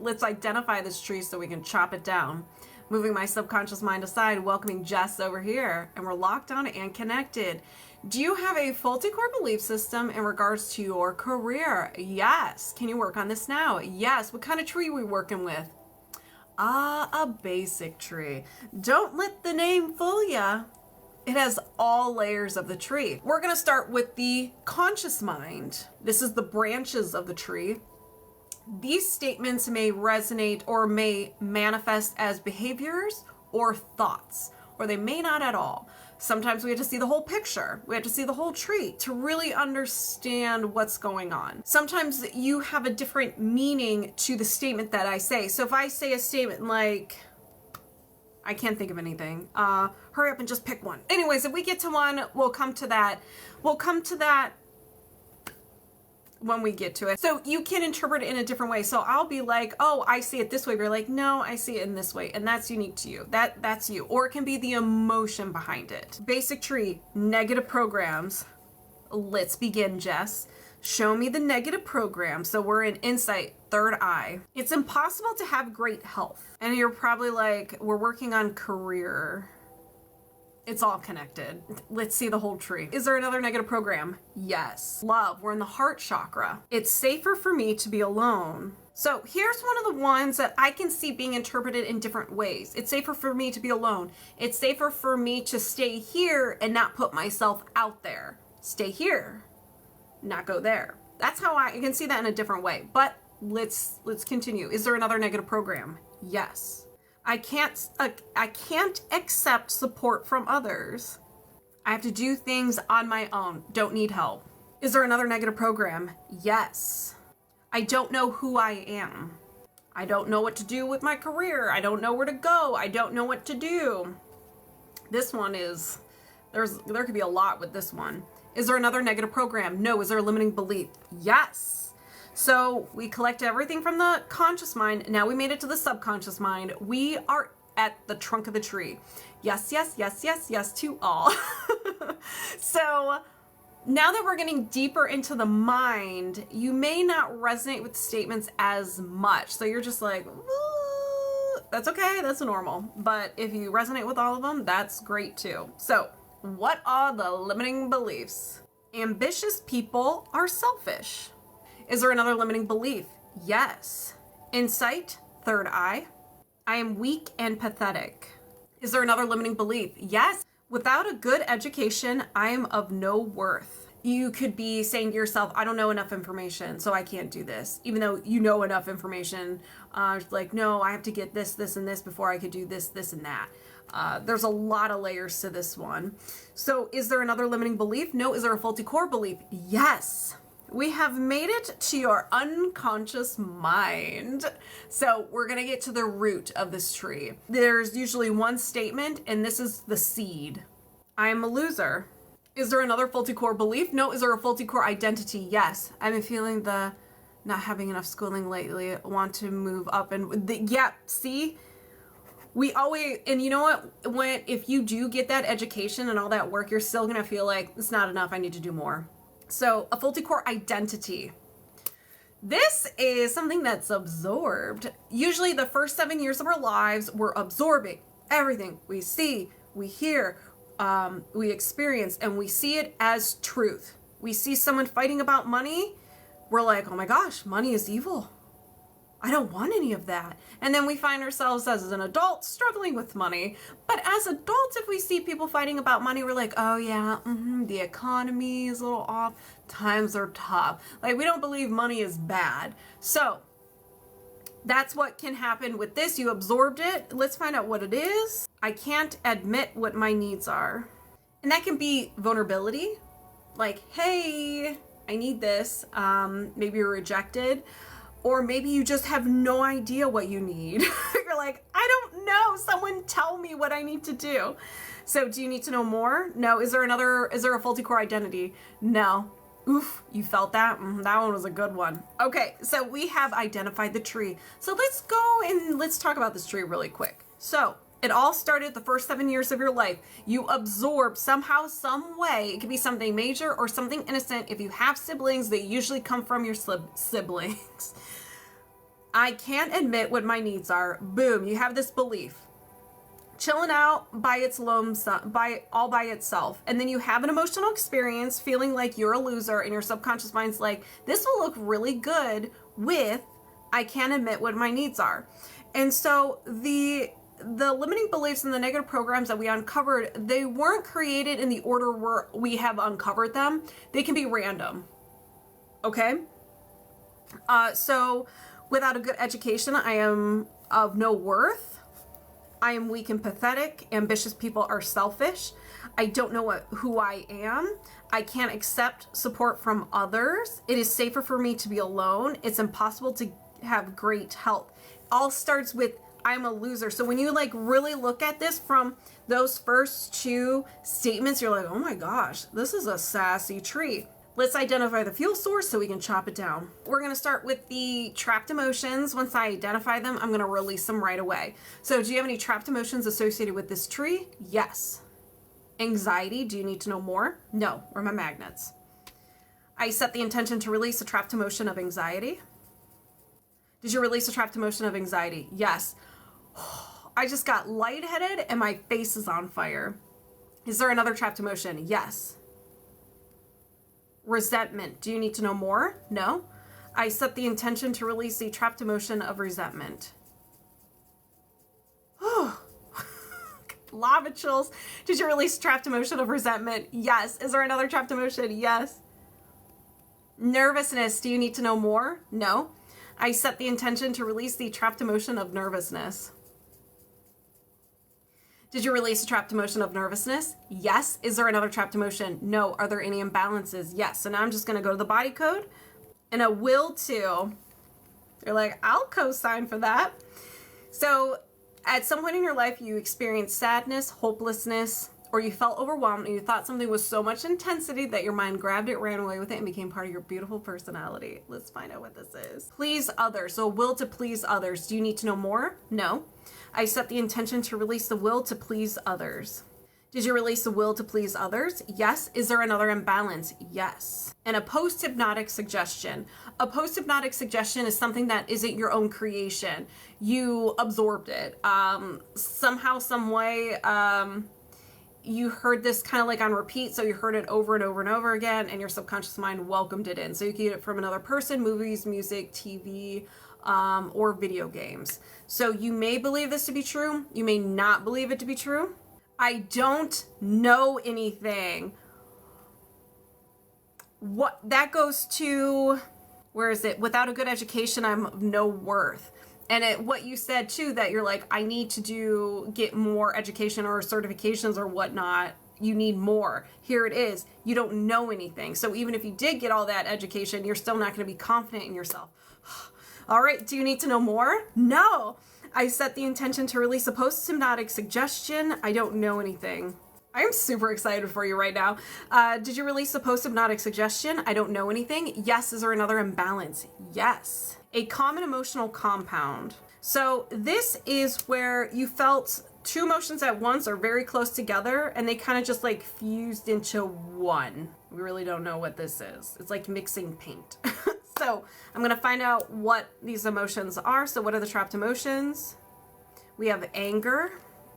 Let's identify this tree so we can chop it down. Moving my subconscious mind aside, welcoming Jess over here, and we're locked on and connected. Do you have a faulty core belief system in regards to your career? Yes. Can you work on this now? Yes. What kind of tree are we working with? A basic tree. Don't let the name fool ya. It has all layers of the tree. We're going to start with the conscious mind. This is the branches of the tree. These statements may resonate or may manifest as behaviors or thoughts, or they may not at all. Sometimes we have to see the whole picture. We have to see the whole tree to really understand what's going on. Sometimes you have a different meaning to the statement that I say. So if I say a statement like, I can't think of anything. Hurry up and just pick one. Anyways, if we get to one, we'll come to that. We'll come to that when we get to it. So you can interpret it in a different way. So I'll be like, oh, I see it this way. But you're like, no, I see it in this way. And that's unique to you. That's you. Or it can be the emotion behind it. Basic tree, negative programs. Let's begin, Jess. Show me the negative program. So we're in insight, third eye. It's impossible to have great health. And you're probably like, we're working on career. It's all connected. Let's see the whole tree. Is there another negative program? Yes. Love, we're in the heart chakra. It's safer for me to be alone. So here's one of the ones that I can see being interpreted in different ways. It's safer for me to be alone. It's safer for me to stay here and not put myself out there. Stay here, not go there. That's how I can see that in a different way. But let's continue. Is there another negative program? Yes. I can't accept support from others. I have to do things on my own. Don't need help. Is there another negative program? Yes. I don't know who I am. I don't know what to do with my career. I don't know where to go. I don't know what to do. This one is, there could be a lot with this one. Is there another negative program? No. Is there a limiting belief? Yes. So we collect everything from the conscious mind. Now we made it to the subconscious mind. We are at the trunk of the tree. Yes, yes, yes, yes, yes to all. So now that we're getting deeper into the mind, you may not resonate with statements as much. So you're just like, ooh, that's okay. That's normal. But if you resonate with all of them, that's great too. So what are the limiting beliefs? Ambitious people are selfish. Is there another limiting belief? Yes. Insight, third eye. I am weak and pathetic. Is there another limiting belief? Yes. Without a good education, I am of no worth. You could be saying to yourself, I don't know enough information, so I can't do this. Even though you know enough information, like, no, I have to get this, this, and this before I could do this, this, and that. There's a lot of layers to this one. So is there another limiting belief? No. Is there a faulty core belief? Yes. We have made it to your unconscious mind. So we're going to get to the root of this tree. There's usually one statement, and this is the seed. I am a loser. Is there another faulty core belief? No. Is there a faulty core identity? Yes. I've been feeling the not having enough schooling lately. I want to move up and yeah, see? We always, and you know what? If you do get that education and all that work, you're still going to feel like it's not enough. I need to do more. So a faulty core identity. This is something that's absorbed. Usually the first 7 years of our lives, we're absorbing everything we see, we hear, we experience, and we see it as truth. We see someone fighting about money. We're like, oh my gosh, money is evil. I don't want any of that. And then we find ourselves as an adult struggling with money. But as adults, if we see people fighting about money, we're like, oh yeah, the economy is a little off. Times are tough. Like, we don't believe money is bad. So that's what can happen with this. You absorbed it. Let's find out what it is. I can't admit what my needs are. And that can be vulnerability. Like, hey, I need this. Maybe you're rejected. Or maybe you just have no idea what you need. You're like, I don't know. Someone tell me what I need to do. So do you need to know more? No. Is there a faulty core identity? No. Oof, you felt that? That one was a good one. Okay, so we have identified the tree. So let's go and let's talk about this tree really quick. So it all started the first 7 years of your life. You absorb somehow, some way. It could be something major or something innocent. If you have siblings, they usually come from your siblings. I can't admit what my needs are. Boom, you have this belief. Chilling out by its all by itself. And then you have an emotional experience feeling like you're a loser, and your subconscious mind's like, this will look really good with I can't admit what my needs are. And so the limiting beliefs and the negative programs that we uncovered, they weren't created in the order where we have uncovered them. They can be random. Okay? So without a good education, I am of no worth. I am weak and pathetic. Ambitious people are selfish. I don't know who I am. I can't accept support from others. It is safer for me to be alone. It's impossible to have great health. All starts with I'm a loser. So when you like really look at this from those first two statements, you're like, oh my gosh, this is a sassy tree. Let's identify the fuel source so we can chop it down. We're going to start with the trapped emotions. Once I identify them, I'm going to release them right away. So do you have any trapped emotions associated with this tree? Yes. Anxiety. Do you need to know more? No. Or my magnets. I set the intention to release a trapped emotion of anxiety. Did you release a trapped emotion of anxiety? Yes. I just got lightheaded and my face is on fire. Is there another trapped emotion? Yes. Resentment. Do you need to know more? No. I set the intention to release the trapped emotion of resentment. Lava chills. Did you release trapped emotion of resentment? Yes. Is there another trapped emotion? Yes. Nervousness. Do you need to know more? No. I set the intention to release the trapped emotion of nervousness. Did you release a trapped emotion of nervousness? Yes. Is there another trapped emotion? No. Are there any imbalances? Yes. So now I'm just going to go to the body code and a will to. You're like, I'll co-sign for that. So at some point in your life, you experienced sadness, hopelessness, or you felt overwhelmed and you thought something was so much intensity that your mind grabbed it, ran away with it, and became part of your beautiful personality. Let's find out what this is. Please others. So will to please others. Do you need to know more? No. I set the intention to release the will to please others. Did you release the will to please others? Yes. Is there another imbalance? Yes. And a post-hypnotic suggestion. A post-hypnotic suggestion is something that isn't your own creation. You absorbed it. Somehow, some way, you heard this kind of like on repeat, so you heard it over and over and over again, and your subconscious mind welcomed it in. So you can get it from another person, movies, music, TV, or video games. So you may believe this to be true. You may not believe it to be true. I don't know anything. What that goes to, where is it? Without a good education, I'm of no worth. And what you said too, that you're like, I need to get more education or certifications or whatnot. You need more. Here it is. You don't know anything. So even if you did get all that education, you're still not going to be confident in yourself. All right. Do you need to know more? No. I set the intention to release a post-hypnotic suggestion. I don't know anything. I am super excited for you right now. Did you release a post-hypnotic suggestion? I don't know anything. Yes. Is there another imbalance? Yes. A common emotional compound. So this is where you felt two emotions at once or very close together, and they kind of just like fused into one. We really don't know what this is. It's like mixing paint. So I'm going to find out what these emotions are. So what are the trapped emotions? We have anger,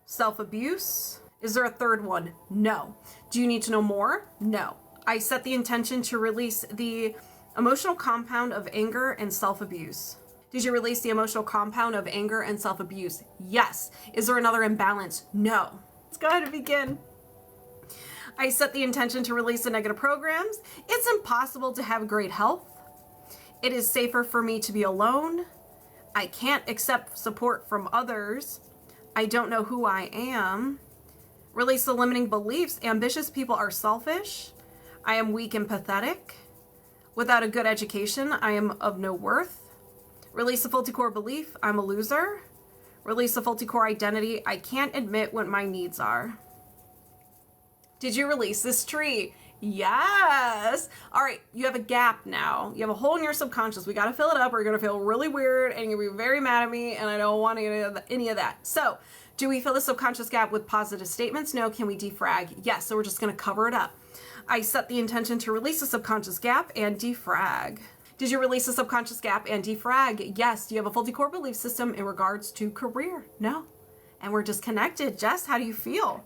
self-abuse. Is there a third one? No. Do you need to know more? No. I set the intention to release the emotional compound of anger and self-abuse. Did you release the emotional compound of anger and self-abuse? Yes. Is there another imbalance? No. Let's go ahead and begin. I set the intention to release the negative programs. It's impossible to have great health. It is safer for me to be alone. I can't accept support from others. I don't know who I am. Release the limiting beliefs. Ambitious people are selfish. I am weak and pathetic. Without a good education, I am of no worth. Release the faulty core belief. I'm a loser. Release the faulty core identity. I can't admit what my needs are. Did you release this tree? Yes. All right. You have a gap now. You have a hole in your subconscious. We got to fill it up or you're going to feel really weird and you're going to be very mad at me and I don't want any of that. So do we fill the subconscious gap with positive statements? No. Can we defrag? Yes. So we're just going to cover it up. I set the intention to release the subconscious gap and defrag. Did you release the subconscious gap and defrag? Yes. Do you have a faulty core belief system in regards to career? No. And we're disconnected. Jess, how do you feel?